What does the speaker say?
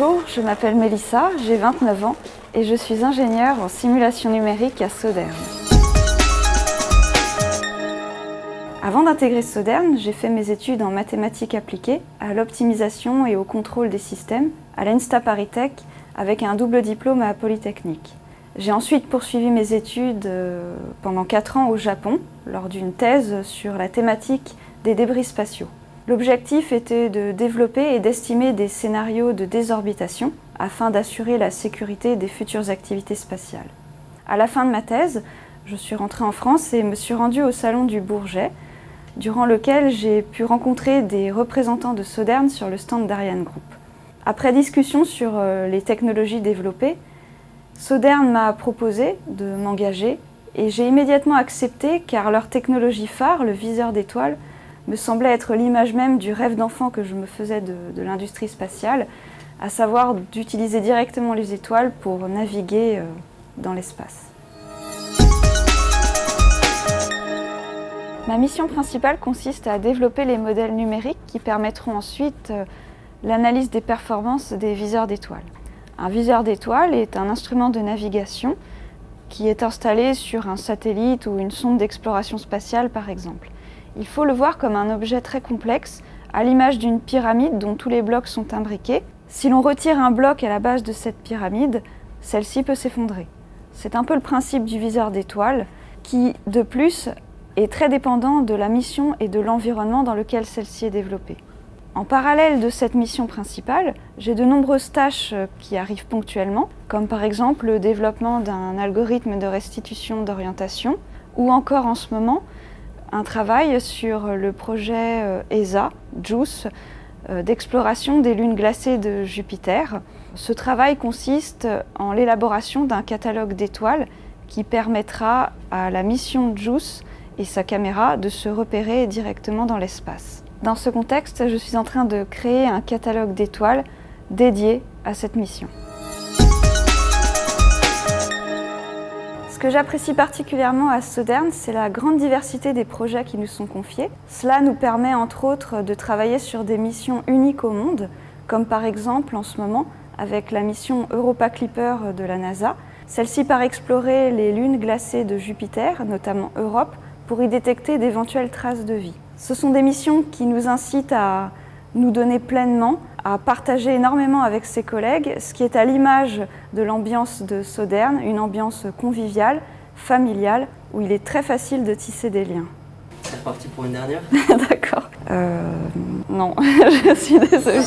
Bonjour, je m'appelle Mélissa, j'ai 29 ans et je suis ingénieure en simulation numérique à Sodern. Avant d'intégrer Sodern, j'ai fait mes études en mathématiques appliquées, à l'optimisation et au contrôle des systèmes, à l'ENSTA Paris Tech, avec un double diplôme à Polytechnique. J'ai ensuite poursuivi mes études pendant 4 ans au Japon, lors d'une thèse sur la thématique des débris spatiaux. L'objectif était de développer et d'estimer des scénarios de désorbitation afin d'assurer la sécurité des futures activités spatiales. À la fin de ma thèse, je suis rentrée en France et me suis rendue au Salon du Bourget, durant lequel j'ai pu rencontrer des représentants de Sodern sur le stand d'Ariane Group. Après discussion sur les technologies développées, Sodern m'a proposé de m'engager et j'ai immédiatement accepté car leur technologie phare, le viseur d'étoiles, me semblait être l'image même du rêve d'enfant que je me faisais de l'industrie spatiale, à savoir d'utiliser directement les étoiles pour naviguer dans l'espace. Ma mission principale consiste à développer les modèles numériques qui permettront ensuite l'analyse des performances des viseurs d'étoiles. Un viseur d'étoiles est un instrument de navigation qui est installé sur un satellite ou une sonde d'exploration spatiale par exemple. Il faut le voir comme un objet très complexe, à l'image d'une pyramide dont tous les blocs sont imbriqués. Si l'on retire un bloc à la base de cette pyramide, celle-ci peut s'effondrer. C'est un peu le principe du viseur d'étoiles, qui, de plus, est très dépendant de la mission et de l'environnement dans lequel celle-ci est développée. En parallèle de cette mission principale, j'ai de nombreuses tâches qui arrivent ponctuellement, comme par exemple le développement d'un algorithme de restitution d'orientation, ou encore en ce moment, un travail sur le projet ESA, JUICE, d'exploration des lunes glacées de Jupiter. Ce travail consiste en l'élaboration d'un catalogue d'étoiles qui permettra à la mission JUICE et sa caméra de se repérer directement dans l'espace. Dans ce contexte, je suis en train de créer un catalogue d'étoiles dédié à cette mission. Ce que j'apprécie particulièrement à Sodern, c'est la grande diversité des projets qui nous sont confiés. Cela nous permet entre autres de travailler sur des missions uniques au monde, comme par exemple en ce moment avec la mission Europa Clipper de la NASA. Celle-ci part explorer les lunes glacées de Jupiter, notamment Europe, pour y détecter d'éventuelles traces de vie. Ce sont des missions qui nous incitent à nous donner pleinement, à partager énormément avec ses collègues, ce qui est à l'image de l'ambiance de Sodern, une ambiance conviviale, familiale, où il est très facile de tisser des liens. C'est reparti pour une dernière? D'accord. Non, je suis désolée.